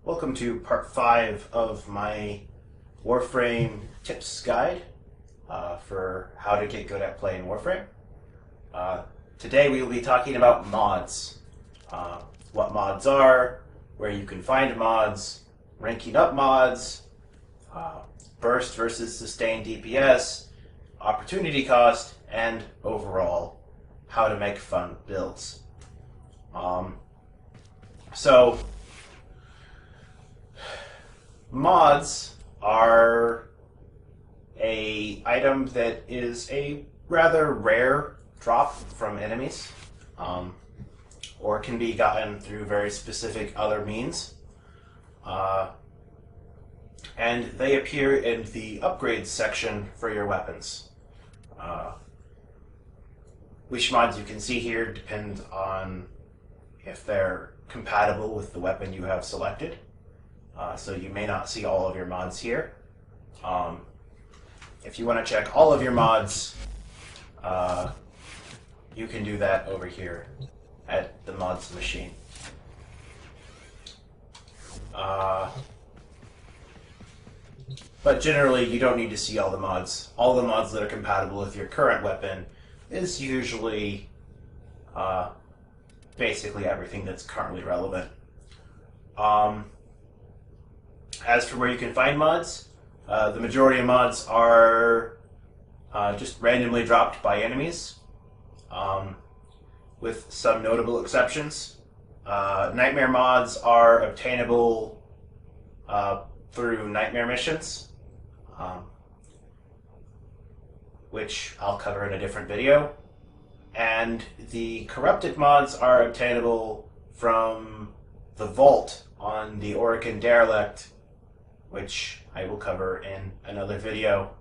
Welcome to part 5 of my Warframe tips guide for how to get good at playing Warframe. Today we will be talking about mods. What mods are, where you can find mods, ranking up mods, burst versus sustained DPS, opportunity cost, and overall how to make fun builds. Mods are a item that is a rather rare drop from enemies, or can be gotten through very specific other means. And they appear in the upgrades section for your weapons. Which mods you can see here depend on if they're compatible with the weapon you have selected. So you may not see all of your mods here. If you want to check all of your mods, you can do that over here at the mods machine. But generally, you don't need to see all the mods. All the mods that are compatible with your current weapon is usually basically everything that's currently relevant. As for where you can find mods, the majority of mods are just randomly dropped by enemies, with some notable exceptions. Nightmare mods are obtainable through nightmare missions, which I'll cover in a different video. And the corrupted mods are obtainable from the vault on the Oregon Derelict, which I will cover in another video.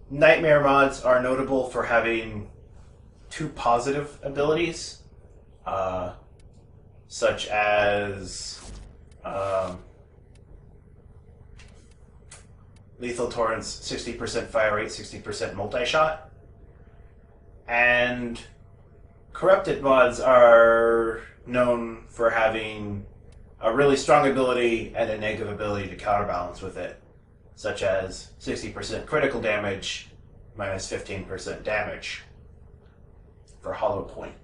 Nightmare mods are notable for having two positive abilities, such as Lethal Torrent's 60% fire rate, 60% multi-shot. And corrupted mods are known for having a really strong ability and a negative ability to counterbalance with it, such as 60% critical damage minus 15% damage for Hollow Point.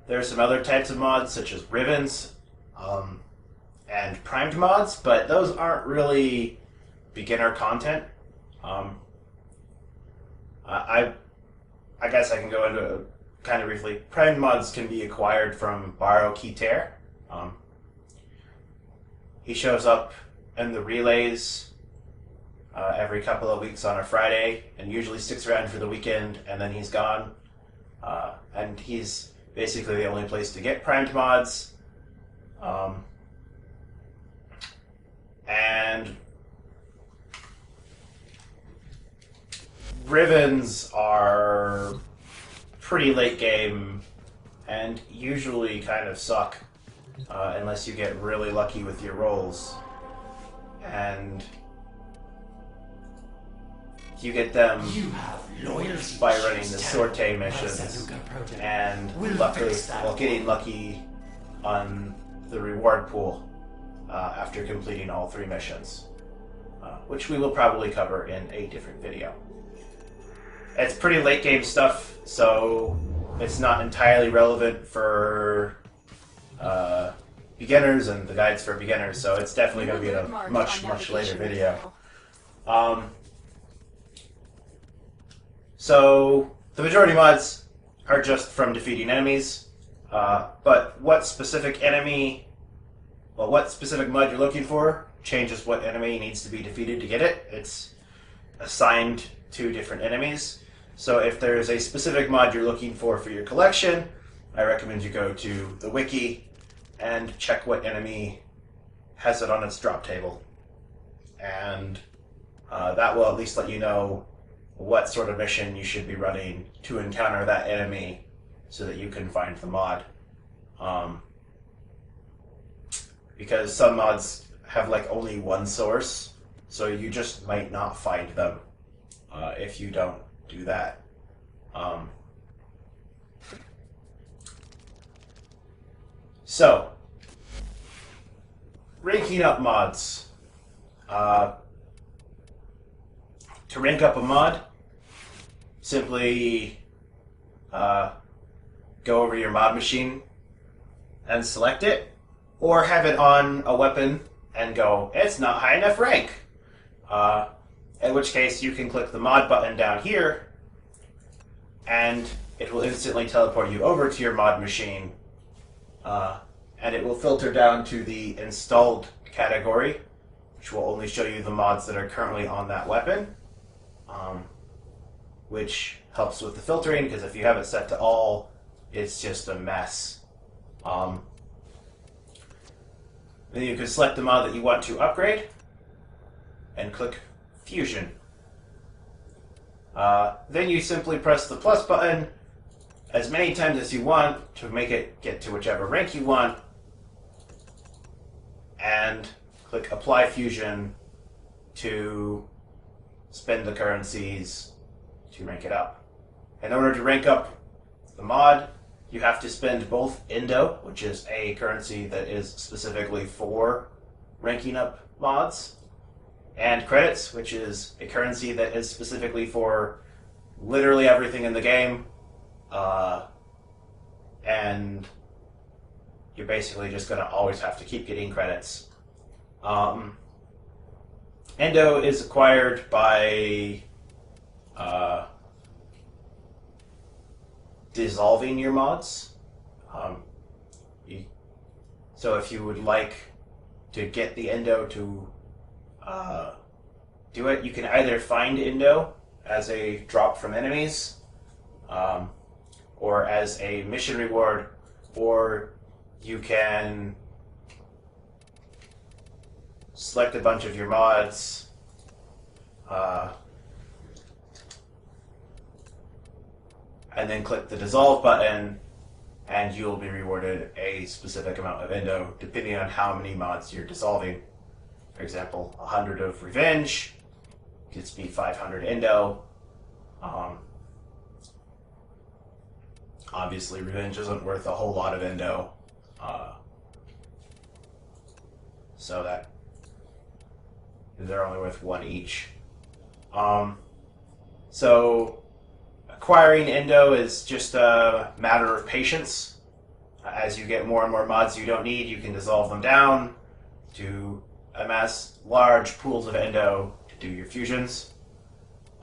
There are some other types of mods, such as Rivens and primed mods, but those aren't really beginner content. I guess I can go into it kind of briefly. Primed mods can be acquired from Baro Kiter. He shows up in the relays every couple of weeks on a Friday, and usually sticks around for the weekend, and then he's gone. And he's basically the only place to get primed mods. And Rivens are pretty late game and usually kind of suck unless you get really lucky with your rolls. And you get them by running the sortie missions and luckily, getting lucky on the reward pool after completing all 3 missions, which we will probably cover in a different video. It's pretty late game stuff, so it's not entirely relevant for beginners and the guides for beginners, so it's definitely going to be in a much later video. So the majority mods are just from defeating enemies, but what specific mod you're looking for changes what enemy needs to be defeated to get it. It's assigned to different enemies. So if there's a specific mod you're looking for your collection, I recommend you go to the wiki and check what enemy has it on its drop table. And that will at least let you know what sort of mission you should be running to encounter that enemy so that you can find the mod. Because some mods have like only one source, so you just might not find them if you don't do that. Um, so, ranking up mods. To rank up a mod, simply go over your mod machine and select it, or have it on a weapon and go, it's not high enough rank. In which case you can click the mod button down here and it will instantly teleport you over to your mod machine, and it will filter down to the installed category, which will only show you the mods that are currently on that weapon, which helps with the filtering, because if you have it set to all, it's just a mess. Then you can select the mod that you want to upgrade and click Fusion. Then you simply press the plus button as many times as you want to make it get to whichever rank you want, and click Apply Fusion to spend the currencies to rank it up. In order to rank up the mod, you have to spend both Indo, which is a currency that is specifically for ranking up mods, and credits, which is a currency that is specifically for literally everything in the game. And you're basically just going to always have to keep getting credits. Endo is acquired by dissolving your mods. So if you would like to get the Endo to do it, you can either find Indo as a drop from enemies, or as a mission reward, or you can select a bunch of your mods, and then click the dissolve button, and you'll be rewarded a specific amount of Indo depending on how many mods you're dissolving. For example, 100 of Revenge gets me 500 Indo. Obviously, Revenge isn't worth a whole lot of Indo, so that they're only worth one each. So acquiring Indo is just a matter of patience. As you get more and more mods you don't need, you can dissolve them down to amass large pools of Indo to do your fusions.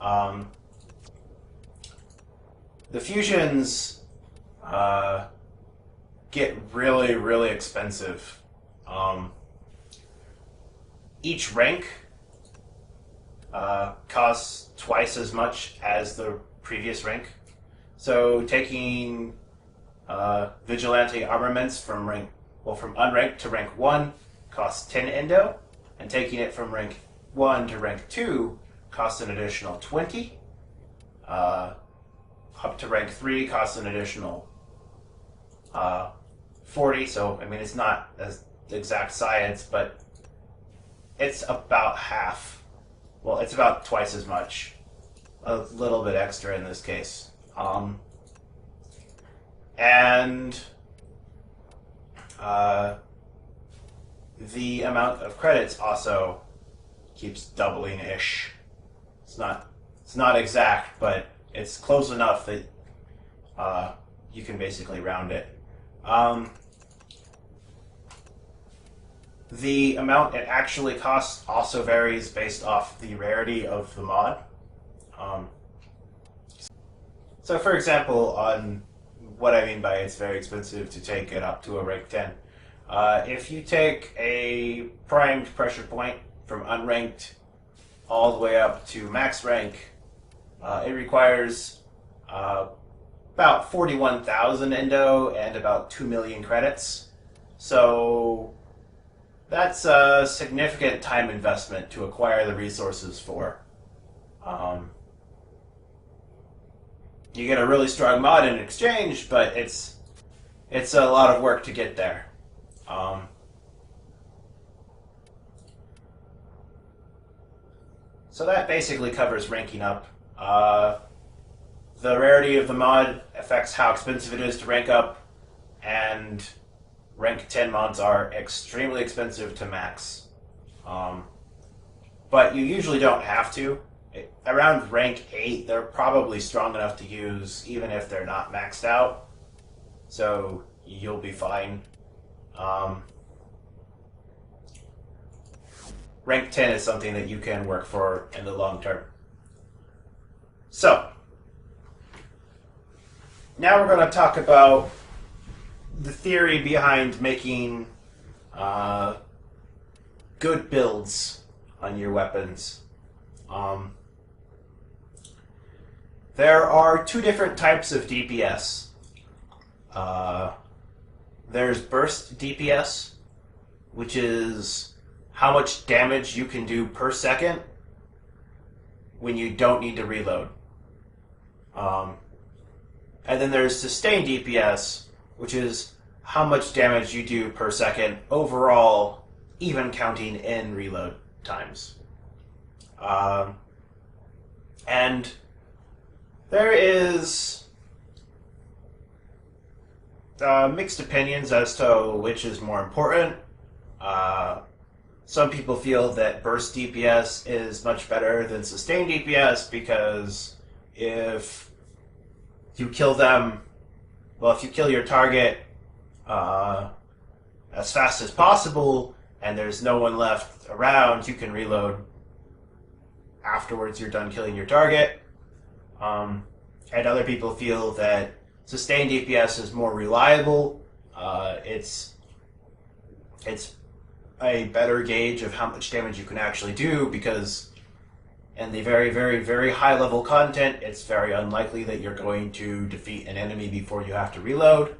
The fusions get really, really expensive. Each rank costs twice as much as the previous rank. So taking Vigilante armaments from unranked to rank 1 costs 10 Indo, and taking it from rank 1 to rank 2 costs an additional 20. Up to rank 3 costs an additional 40. So, I mean, it's not as exact science, but it's about half. Well, it's about twice as much. A little bit extra in this case. And the amount of credits also keeps doubling-ish. It's not exact, but it's close enough that you can basically round it. The amount it actually costs also varies based off the rarity of the mod. So for example, on what I mean by it's very expensive to take it up to a rank 10, if you take a primed pressure point from unranked all the way up to max rank, it requires about 41,000 Indo and about 2 million credits. So that's a significant time investment to acquire the resources for. You get a really strong mod in exchange, but it's a lot of work to get there. So that basically covers ranking up. the rarity of the mod affects how expensive it is to rank up, and rank 10 mods are extremely expensive to max. But you usually don't have to. Around rank 8, they're probably strong enough to use even if they're not maxed out. So you'll be fine. Rank 10 is something that you can work for in the long term. So, now we're going to talk about the theory behind making good builds on your weapons. There are two different types of DPS. There's burst DPS, which is how much damage you can do per second when you don't need to reload. And then there's sustained DPS, which is how much damage you do per second overall, even counting in reload times. And there is mixed opinions as to which is more important. Some people feel that burst DPS is much better than sustained DPS because if you kill them, if you kill your target as fast as possible and there's no one left around, you can reload afterwards you're done killing your target. And other people feel that sustained DPS is more reliable. It's a better gauge of how much damage you can actually do because in the very, very, very high level content, it's very unlikely that you're going to defeat an enemy before you have to reload.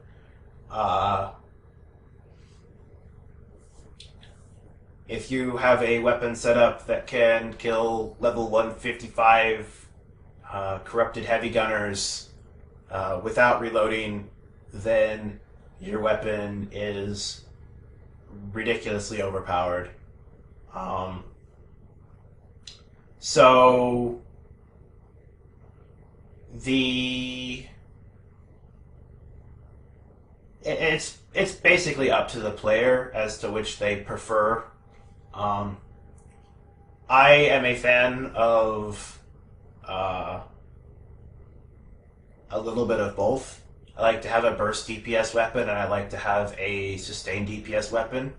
If you have a weapon set up that can kill level 155 corrupted heavy gunners without reloading, then your weapon is ridiculously overpowered. So it's basically up to the player as to which they prefer. I am a fan of a little bit of both. I like to have a burst DPS weapon, and I like to have a sustained DPS weapon,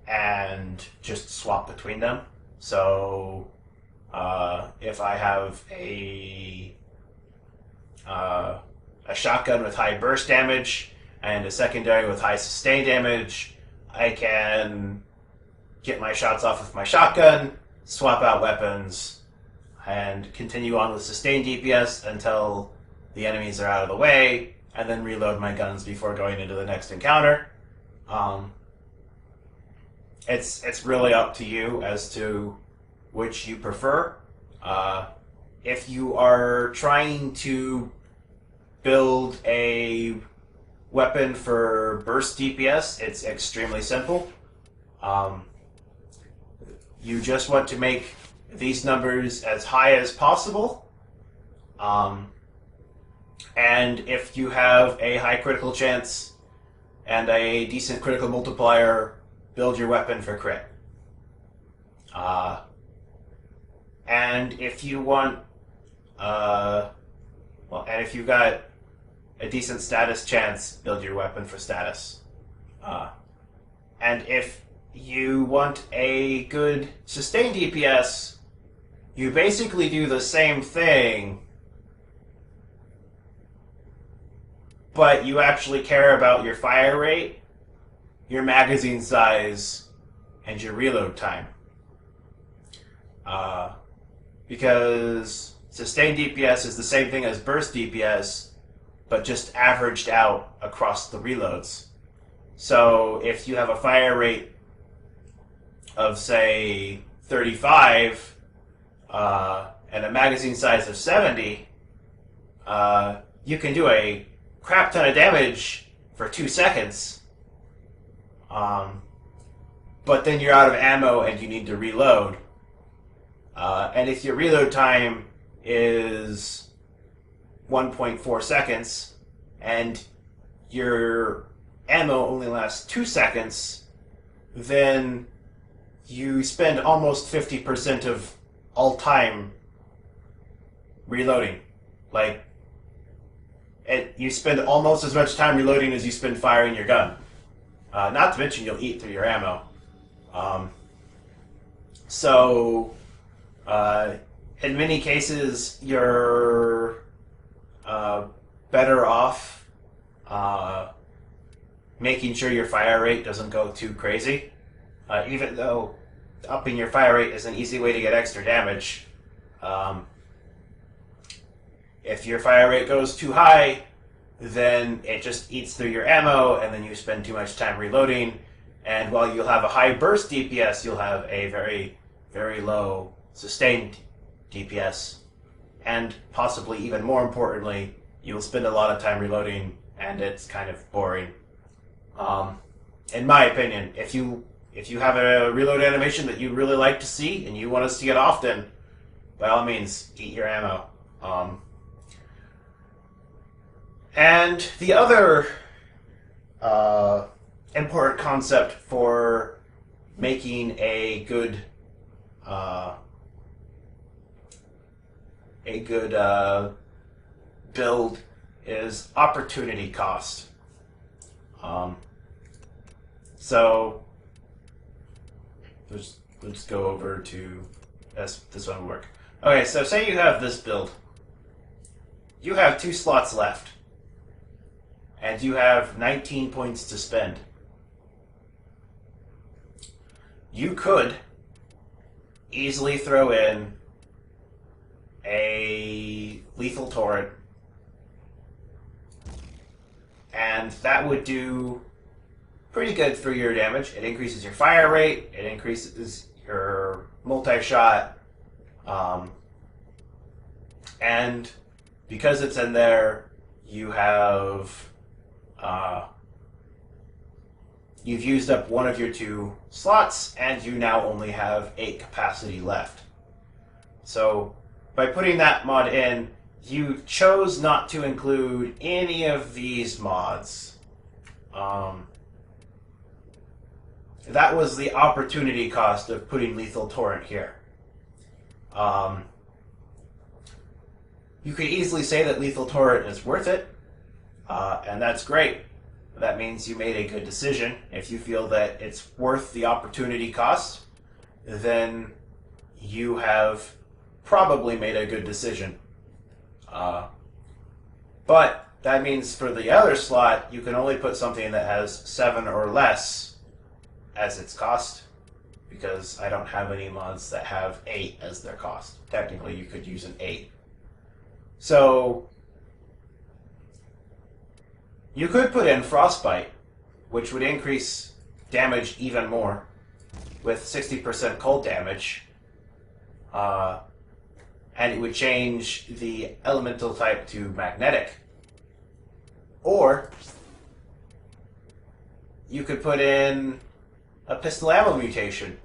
and just swap between them. So, if I have a shotgun with high burst damage and a secondary with high sustained damage, I can get my shots off with my shotgun, swap out weapons, and continue on with sustained DPS until the enemies are out of the way, and then reload my guns before going into the next encounter. It's really up to you as to which you prefer. If you are trying to build a weapon for burst DPS, it's extremely simple. You just want to make these numbers as high as possible. And if you have a high critical chance and a decent critical multiplier, build your weapon for crit. And if you want, and if you've got a decent status chance, build your weapon for status. And if you want a good sustained DPS, you basically do the same thing, but you actually care about your fire rate, your magazine size, and your reload time. Because sustained DPS is the same thing as burst DPS, but just averaged out across the reloads. So if you have a fire rate of, say, 35, and a magazine size of 70, you can do a crap ton of damage for 2 seconds, but then you're out of ammo and you need to reload. And if your reload time is 1.4 seconds, and your ammo only lasts 2 seconds, then you spend almost 50% of all time reloading. Like, you spend almost as much time reloading as you spend firing your gun. Not to mention you'll eat through your ammo. So, in many cases, you're better off making sure your fire rate doesn't go too crazy. Even though upping your fire rate is an easy way to get extra damage. If your fire rate goes too high, then it just eats through your ammo, and then you spend too much time reloading. And while you'll have a high burst DPS, you'll have a very, very low sustained DPS. And possibly even more importantly, you'll spend a lot of time reloading, and it's kind of boring. In my opinion, if you have a reload animation that you really like to see and you want to see it often, by all means, eat your ammo. And the other important concept for making a good build is opportunity cost. So let's go over to this one will work. Okay, so say you have this build. You have 2 slots left, and you have 19 points to spend. You could easily throw in a lethal torrent, and that would do pretty good for your damage. It increases your fire rate, it increases your multi-shot, and because it's in there, you have you've used up one of your 2 slots, and you now only have 8 capacity left. So by putting that mod in, you chose not to include any of these mods. That was the opportunity cost of putting Lethal Torrent here. You could easily say that Lethal Torrent is worth it, and that's great. That means you made a good decision. If you feel that it's worth the opportunity cost, then you have probably made a good decision. But that means for the other slot, you can only put something that has 7 or less as its cost, because I don't have any mods that have 8 as their cost. Technically, you could use an 8. So you could put in Frostbite, which would increase damage even more with 60% cold damage, and it would change the elemental type to magnetic. Or you could put in a pistol ammo mutation,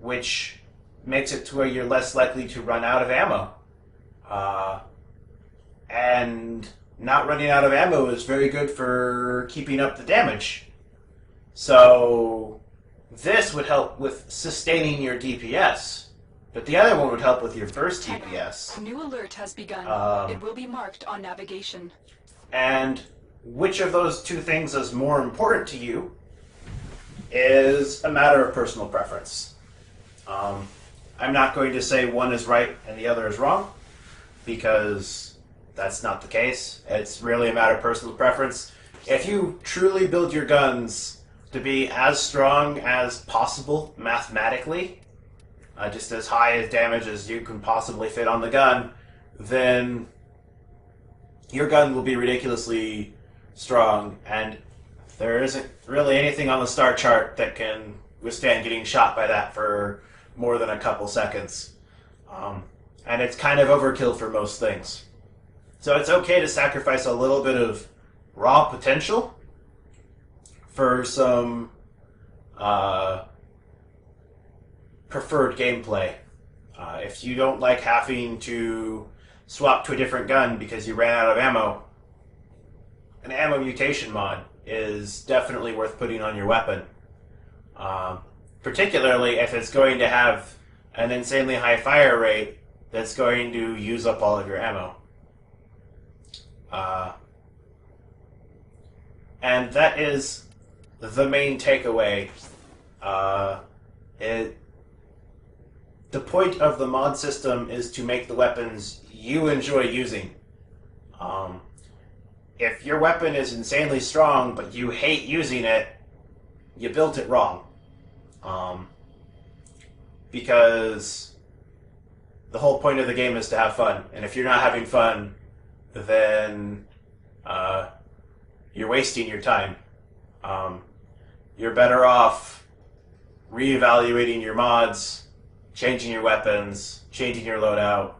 which makes it to where you're less likely to run out of ammo. And not running out of ammo is very good for keeping up the damage. So this would help with sustaining your DPS, but the other one would help with your burst DPS. New alert has begun. It will be marked on navigation. And which of those 2 things is more important to you is a matter of personal preference. I'm not going to say one is right and the other is wrong, because that's not the case. It's really a matter of personal preference. If you truly build your guns to be as strong as possible mathematically, just as high as damage as you can possibly fit on the gun, then your gun will be ridiculously strong, and there isn't really anything on the star chart that can withstand getting shot by that for more than a couple seconds. And it's kind of overkill for most things. So it's okay to sacrifice a little bit of raw potential for some preferred gameplay. If you don't like having to swap to a different gun because you ran out of ammo, an ammo mutation mod is definitely worth putting on your weapon. Particularly if it's going to have an insanely high fire rate that's going to use up all of your ammo. And that is the main takeaway. The point of the mod system is to make the weapons you enjoy using. If your weapon is insanely strong but you hate using it, you built it wrong. Because the whole point of the game is to have fun, and if you're not having fun, then you're wasting your time. You're better off reevaluating your mods, changing your weapons, changing your loadout,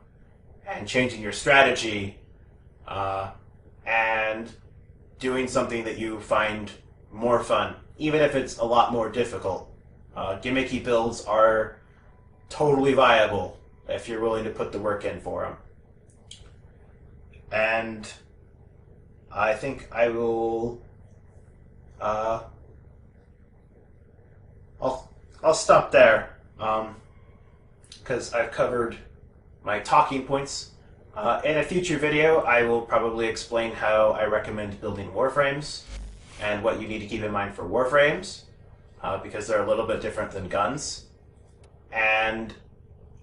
and changing your strategy, and doing something that you find more fun, even if it's a lot more difficult. Gimmicky builds are totally viable if you're willing to put the work in for them. And I think I will... I'll stop there, because I've covered my talking points. In a future video, I will probably explain how I recommend building Warframes and what you need to keep in mind for Warframes, because they're a little bit different than guns. And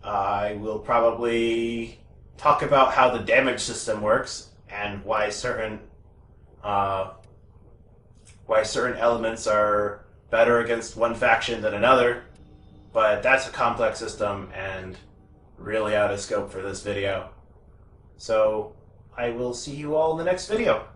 I will probably talk about how the damage system works and why certain elements are better against one faction than another. But that's a complex system and really out of scope for this video. So I will see you all in the next video.